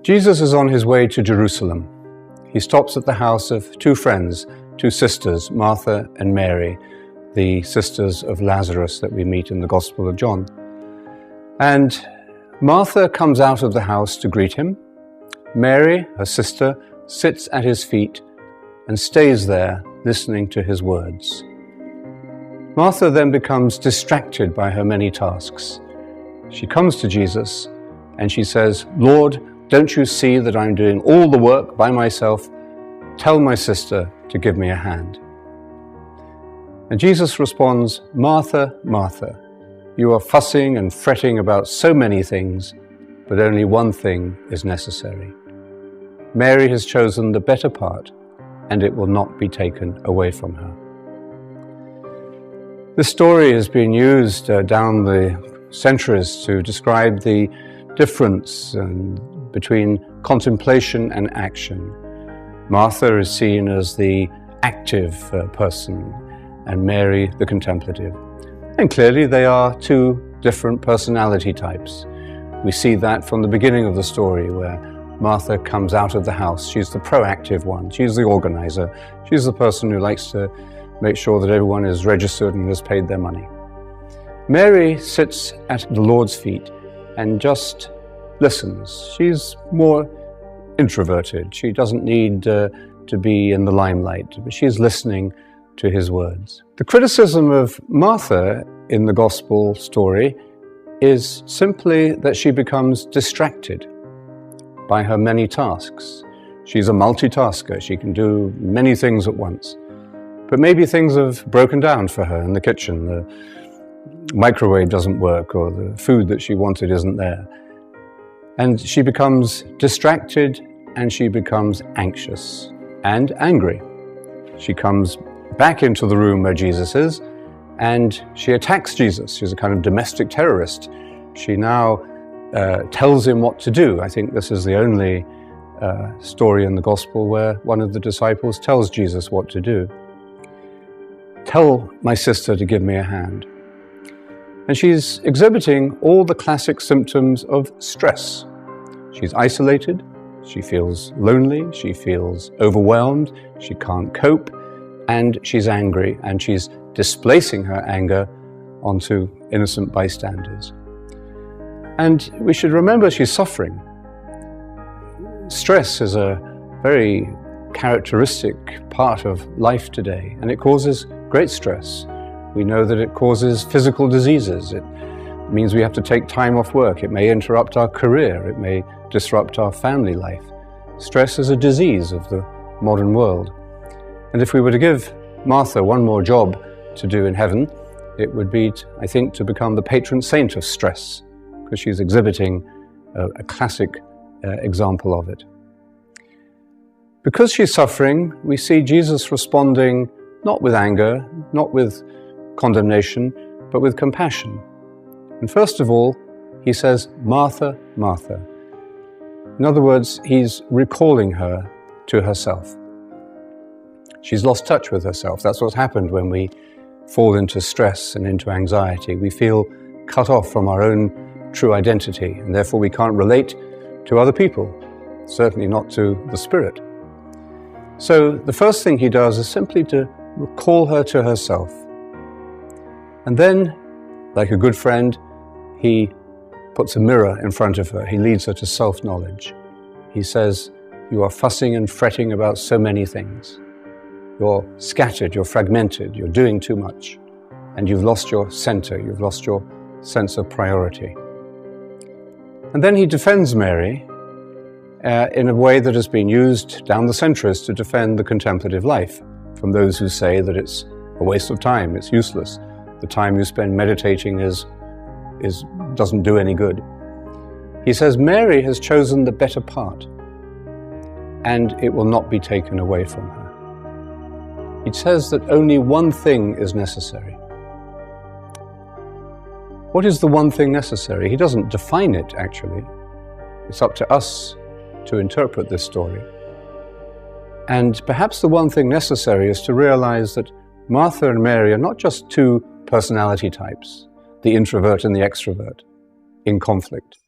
Jesus is on his way to Jerusalem. He stops at the house of two friends, two sisters, Martha and Mary, the sisters of Lazarus that we meet in the Gospel of John. And Martha comes out of the house to greet him. Mary, her sister, sits at his feet and stays there listening to his words. Martha then becomes distracted by her many tasks. She comes to Jesus and she says, "Lord, don't you see that I'm doing all the work by myself? Tell my sister to give me a hand." And Jesus responds, "Martha, Martha, you are fussing and fretting about so many things, but only one thing is necessary. Mary has chosen the better part, and it will not be taken away from her." This story has been used down the centuries to describe the difference between contemplation and action. Martha is seen as the active person, and Mary the contemplative. And clearly they are two different personality types. We see that from the beginning of the story, where Martha comes out of the house. She's the proactive one. She's the organizer. She's the person who likes to make sure that everyone is registered and has paid their money. Mary sits at the Lord's feet and just listens. She's more introverted. She doesn't need to be in the limelight, but she's listening to his words. The criticism of Martha in the gospel story is simply that she becomes distracted by her many tasks. She's a multitasker. She can do many things at once. But maybe things have broken down for her in the kitchen. The microwave doesn't work, or the food that she wanted isn't there. And she becomes distracted, and she becomes anxious and angry. She comes back into the room where Jesus is, and she attacks Jesus. She's a kind of domestic terrorist. She now tells him what to do. I think this is the only story in the gospel where one of the disciples tells Jesus what to do. "Tell my sister to give me a hand." And she's exhibiting all the classic symptoms of stress. She's isolated, she feels lonely, she feels overwhelmed, she can't cope, and she's angry, and she's displacing her anger onto innocent bystanders. And we should remember she's suffering. Stress is a very characteristic part of life today, and it causes great stress. We know that it causes physical diseases. It means we have to take time off work. It may interrupt our career. It may disrupt our family life. Stress is a disease of the modern world. And if we were to give Martha one more job to do in heaven, it would be, I think, to become the patron saint of stress, because she's exhibiting a classic example of it. Because she's suffering, we see Jesus responding not with anger, not with condemnation, but with compassion. And first of all, he says, "Martha, Martha." In other words, he's recalling her to herself. She's lost touch with herself. That's what's happened when we fall into stress and into anxiety. We feel cut off from our own true identity, and therefore we can't relate to other people, certainly not to the Spirit. So the first thing he does is simply to recall her to herself. And then, like a good friend, he puts a mirror in front of her. He leads her to self-knowledge. He says, "You are fussing and fretting about so many things. You're scattered, you're fragmented, you're doing too much, and you've lost your center, you've lost your sense of priority." And then he defends Mary in a way that has been used down the centuries to defend the contemplative life from those who say that it's a waste of time, it's useless. The time you spend meditating doesn't do any good. He says Mary has chosen the better part, and it will not be taken away from her. He says that only one thing is necessary. What is the one thing necessary? He doesn't define it, actually. It's up to us to interpret this story. And perhaps the one thing necessary is to realize that Martha and Mary are not just two personality types, the introvert and the extrovert, in conflict,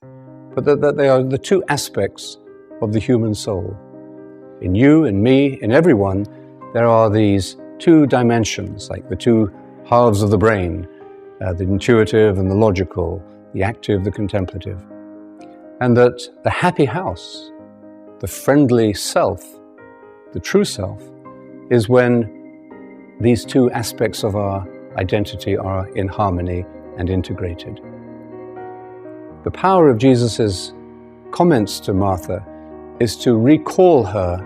but that they are the two aspects of the human soul. In you, in me, in everyone, there are these two dimensions, like the two halves of the brain, the intuitive and the logical, the active, the contemplative. And that the happy house, the friendly self, the true self, is when these two aspects of our identity are in harmony and integrated. The power of Jesus' comments to Martha is to recall her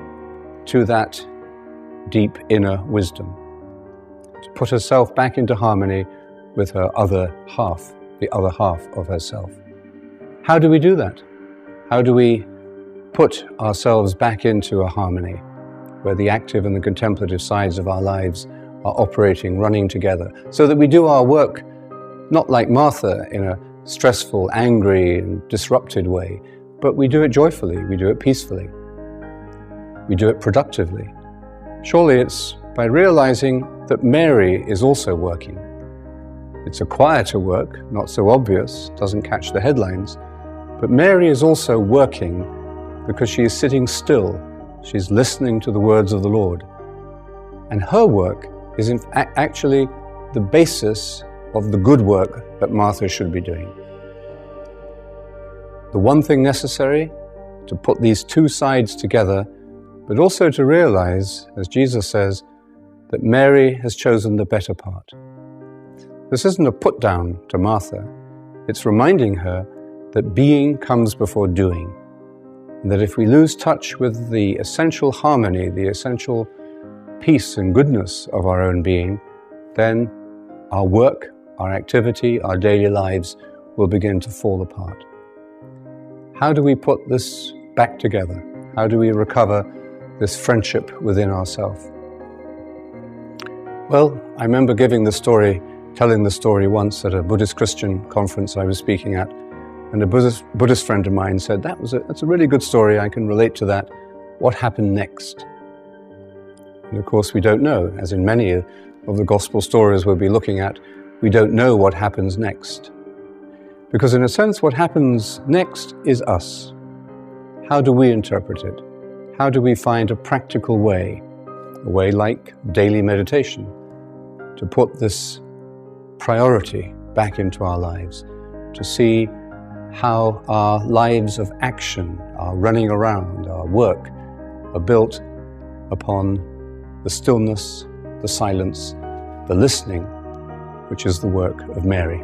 to that deep inner wisdom, to put herself back into harmony with her other half, the other half of herself. How do we do that? How do we put ourselves back into a harmony where the active and the contemplative sides of our lives are operating, running together, so that we do our work not like Martha in a stressful, angry and disrupted way, but we do it joyfully, we do it peacefully, we do it productively. Surely it's by realizing that Mary is also working. It's a quieter work, not so obvious, doesn't catch the headlines, but Mary is also working because she is sitting still, she's listening to the words of the Lord. And her work is actually the basis of the good work that Martha should be doing. The one thing necessary to put these two sides together, but also to realize, as Jesus says, that Mary has chosen the better part. This isn't a put down to Martha. It's reminding her that being comes before doing, and that if we lose touch with the essential harmony, the essential peace and goodness of our own being, then our work, our activity, our daily lives will begin to fall apart. How do we put this back together? How do we recover this friendship within ourselves? Well, I remember telling the story once at a Buddhist Christian conference I was speaking at, and a Buddhist friend of mine said, that's a really good story, I can relate to that. What happened next? And of course we don't know, as in many of the gospel stories we'll be looking at, we don't know what happens next. Because in a sense, what happens next is us. How do we interpret it? How do we find a practical way, a way like daily meditation, to put this priority back into our lives, to see how our lives of action, our running around, our work, are built upon the stillness, the silence, the listening, which is the work of Mary.